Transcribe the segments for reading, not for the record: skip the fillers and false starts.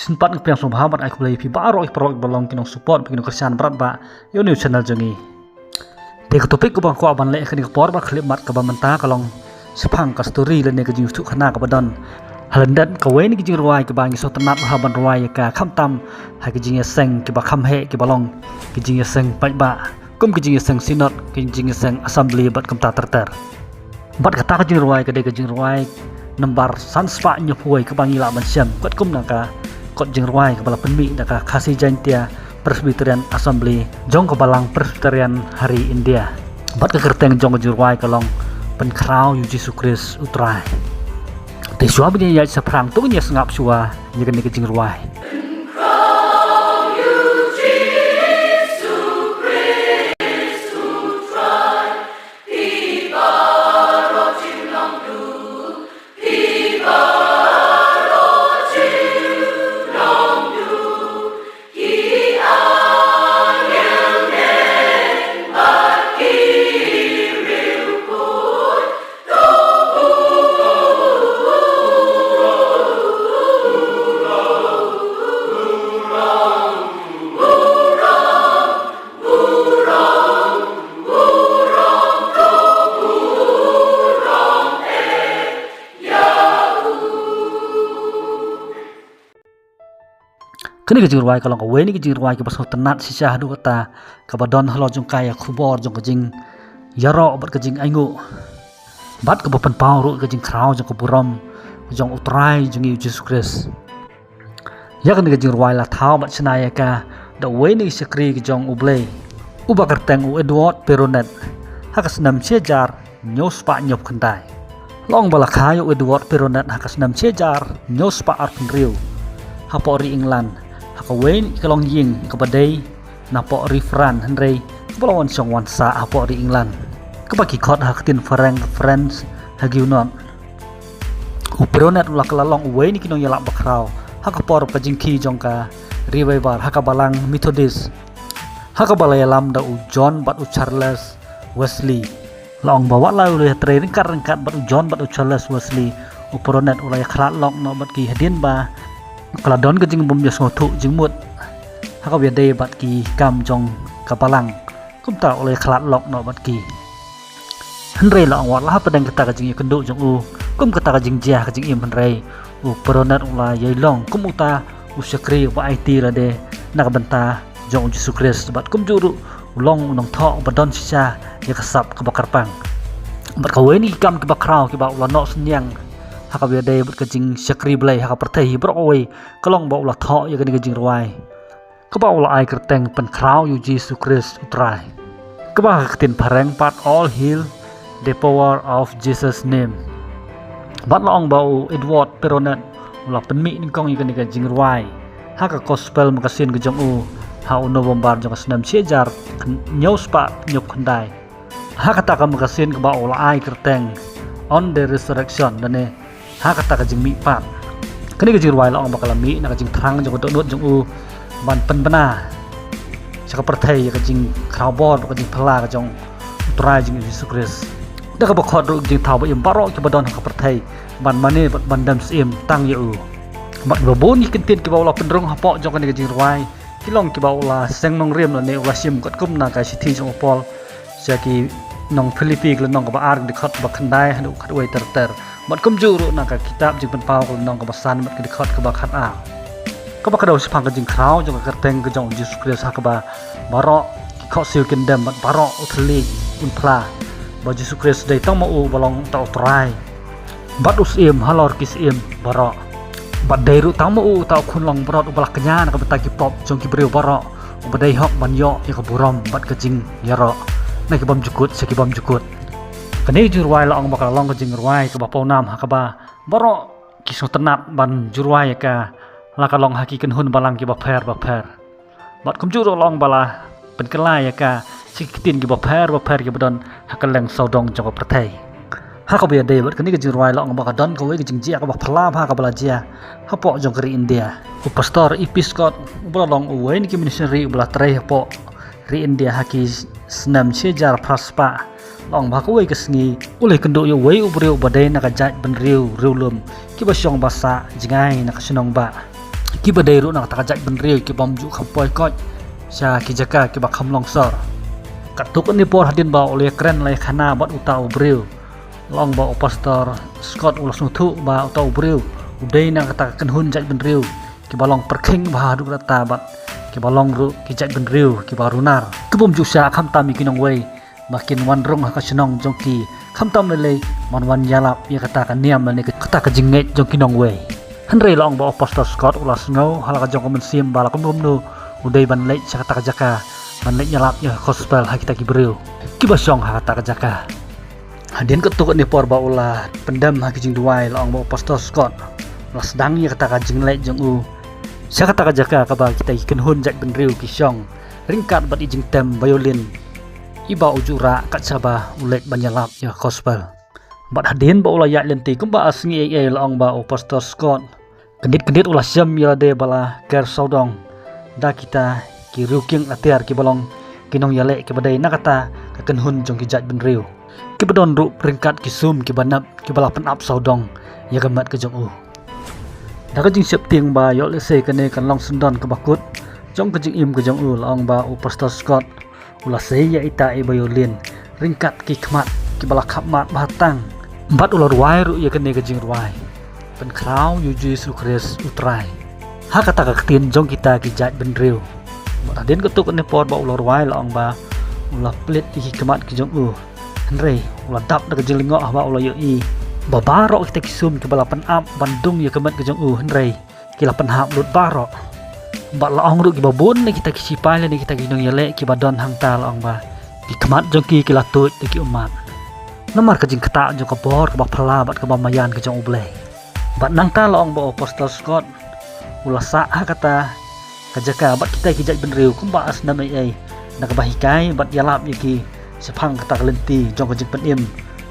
sempat ngepiang sumbahamat aku beli pi baro ik pro balong kinong support kinong kerjaan berat ba yo new channel jongi de ko topik ko bang ko aban le kini por ba klip mat ka ba menta kalong sepang ka story le ne ka jing su khana ka badon halandat ka we ni jing ruai ka bang so tanap ha ban ruai ka kham tam ha ka jing seng ki ba kham he ki balong ki jing seng pai ba kum ki jing seng sinot ki jing seng assembly bat kam ta ter bat kata ka jing ruai ka de ka jing ruai nambar sanspa nyopoi ka bang ila ban siam kot kum na ka kot jing ruai kepala penmi daka kasih jantia Presbyterian Assembly jong kebalang Presbyterian Hari India bat kekerteng jong jing ruai kalong penkrau yu Yesus Kristus utrai te suami nya seprang tu nya sengap sua nya ke jing ruai kini ke jing ruai kalong ka we ni ke jing ruai ke pasal tenat sisa du kata ka badon halo jong kaya khubor jong ke jing yaro bat ke jing aingu bat ke pen pau ru ke jing krau jong ke buram jong utrai jong Yesus Kristus ya kini ke jing ruai la thau bat senaya ka da we ni sekri ke jong ublei uba kerteng u Edward Peronet hakas nam sejar nyos pa nyop khandai long bala khayo Edward Peronet hakas nam sejar nyos pa arpun riu hapori England hakawen kalong ying kabadai napo refran henry kabalawan song wansa hapori England kabaki khot haktin Frank France hagiunon uperonet ulah kalalong uwe ni kinong yalak bakrau hakapor pajingki jongka revival hakabalang Methodist hakabalaya lamda u John bat u Charles Wesley long bawa la uleh tre rengkat bat u John bat u Charles Wesley uperonet ulah khlat long no bat ki hadin ba kalau don ke jing bom jas ngotu jing mut haka biade bat ki kam jong kapalang kum ta oleh khlat lok no bat ki henre la awat la padang kata ka jing kendu jong u kum kata ka jing jah ka jing im henre u peronat ula yailong kum uta u sekri wa IT la de nak benta jong Yesus Kristus bat kum juru long nong thok badon sisa ya kasap ka bakar pang bat ka we ni kam ki bakrau ki ba ula no senyang haka biade bat kajing sekri blai haka pertai beroi kalong ba ulah tho ya kani kajing ruai ka ba ulah ai kerteng pen krau yu Yesus Kristus utrai ka ba ketin pareng pat all heal the power of Jesus name bat long ba Edward Peronet ulah penmi ni kong ya kani kajing ruai haka gospel makasin kejong u ha uno bombar jong senam sejar nyos pa nyop khandai haka ta ka makasin ka ba ulah ai kerteng on the resurrection dane ha kata ka jing mi pat kani ka jing ruai la ong bakal mi na ka jing thrang jong dot jong u ban pen bana saka perthai ka jing khawbor ka jing phla ka jong utrai jing Yesus Kristus da ka bakhot ru jing thau ba im baro ki badon ka perthai ban mane ban dam sim tang ye u mat babon ni kentin ki ba ula pendrong ha po jong kani ka jing ruai ki long ki ba ula seng nong riem la ne ula sim kot kum na ka sithi jong pol saki nong Philippi la nong ka ba ar di khot ba khandai hanu khat wei ter mat kum juru na ka kitab jing pen pau ko nong ka basan mat ki khot ka ba khat a ka ba kadau sepang ka jing krau jong ka kerteng ka jong Yesus Kristus ka ba baro ki khot sil kendem mat baro uthli un phla ba Yesus Kristus dei tong ma u balong ta utrai bat usim halor kisim baro bat dei ru tang ma u ta khun long baro ubala kenya na ka beta ki pop jong ki breu baro ubadai hok ban yo ya ka buram bat ka jing yaro na ki bam jukut seki bam jukut kani jurwai la ong bakal long ka jing ruai ka bapau nam ha ka ba baro ki so tenap ban jurwai ka la ka long haki ken hun balang ki ba pher bat kum juro long bala pen kelai ka sikitin ki ba pher ki badon ha ka leng saudong jong ka prathai ha ka be de bat kani ka jing ruai la ong bakal don ka we ki jing jia ka ba phla ha ka bala jia ha po jong kri India u pastor episcop bala long u we ni ki missionary bala trai ha po ri India haki snam sejar praspa long ba ko ke sngi ulai kendo yo wei ubreu badai na ka jat ben riu lum ki ba syong basa jingai na ka sinong ba ki badai ru nak takajak benriu ki bamju khampoi koj sya ki jaka ki bakham longsor katuk ni por hadin ba oleh keren lai khana bat utau breu long ba pastor Scott ulas nutu ba utau breu udai nak kata kenhun jak benriu ki balong perking ba du rata bat ki balong ru ki jak benriu ki barunar ki bamju sya kham tami kinong wei makin wanrong ka senong jongki kham tam le man wan yalap ya kata kan niam le kata ka jinget jongki nong wei Henry long ba pastor Scott ulas ngau halaka jong komen sim bala kom nu udai ban le kata ka jaka ban le nyalap ya gospel ha kita ki breu ki basong ha kata ka jaka hadin ketuk ni por ba ulah pendam ha kijing duai long ba pastor Scott ulas dang ya kata ka jing le jong u sya kata ka jaka ka ba kita iken hun jak benriu ki syong ringkat bat ijing tem violin iba ujura kat saba ulet banyalap ya gospel bat hadin ba ulah ya lenti kumba asngi ai long ba pastor Scott kendit ulah syam ya de bala ker saudong da kita ki ruking atiar ki balong kinong yale ki badai nakata ka kenhun jong ki jat benriu ki badon ru ringkat ki sum ki banap ki bala penap saudong ya gamat ke jong u da ka jing sep ting ba yo le se kane kan long sundon ke bakut jong ke jing im ke jong u long ba pastor Scott ulah se ya ita e violin ringkat ki khmat ki bala khapmat batang empat ular ruai ru ya kene ke jing ruai pen krau yu Yesus Kristus utrai ha kata ka tin jong kita ki jat benriu adin ketuk ne por ba ular ruai long ba ulah plit ki khmat ki jong u Henry ulah dap da ke jing lingo ba ulah yo i babarok kita kisum ke bala penap bandung ya kemat ke jong u Henry ki la penhap lut barok ba laong ru ki babon ne kita kisipai le ne kita ginong yale ki badon hang ta laong ba ki khmat jong ki la tut ki umat namar ka jing kata jong ka bor ka ba phala bat ka ba mayan ke jong ublei bat nang ta laong ba pastor Scott ulah sa ha kata kajaka bat kita ki jak benriu kumba asnam ai nak bahikai bat yalap ki sepang kata lenti jong ka jing penim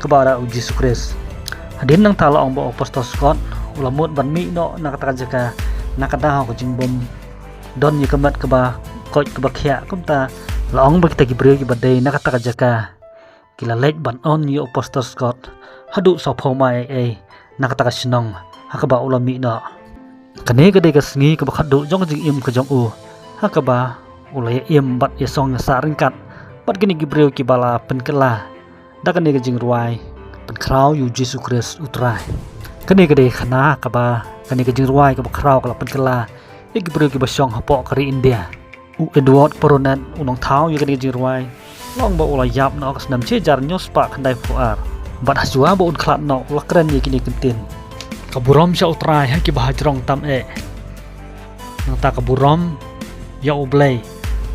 ke bara Yesus Kristus hadin nang ta laong ba pastor Scott ulah mut ban mi no nak kata kajaka nak kata ko jing bom don ye kemat ke ba koj ke ba khia kumta laong ba kita ki breu ki badai nak kata kajaka kila lek ban on yo pastor Scott hadu so phomai ai nak kata ka sinong ha ka ba ulah mi no kane ka de ka sngi ka ba khadu jong jing im ka jong u ha ka ba ulah im bat ye song sa ringkat bat kini ki breu ki bala penkela da kane ka jing ruai pen krau yu Yesus Kristus utrai kane ka de khana ka ba kane ka jing ruai ka ba krau ka la penkela ki breu ki ba song hapok kari India u Edward Poronet unong thau yu kane jing ruai long ba ulah yap no ka snam che jar nyos pa khandai fuar bat hasua ba un khlat no ulah kren ye kini kentin kaburom sya utrai ha ki bahajrong tam e nang ta kaburom ya ublei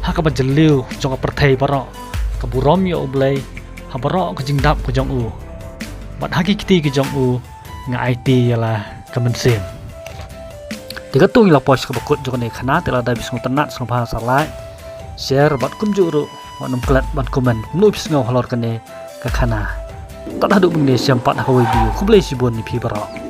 ha ka bajeliu jong ka perthei baro kaburom ya ublei ha baro ka jingdap ka jong u bat ha ki kiti ki jong u nga IT yala kamensim tiga tu ila pos ka bakut jong ne khana tela da bis ngutanat song bahasa lai share bat kunju ru wanum klat bat komen nu bis ngau halor kane ka khana tak ada bung ne siam pat ha video ku blei sibon ni pi baro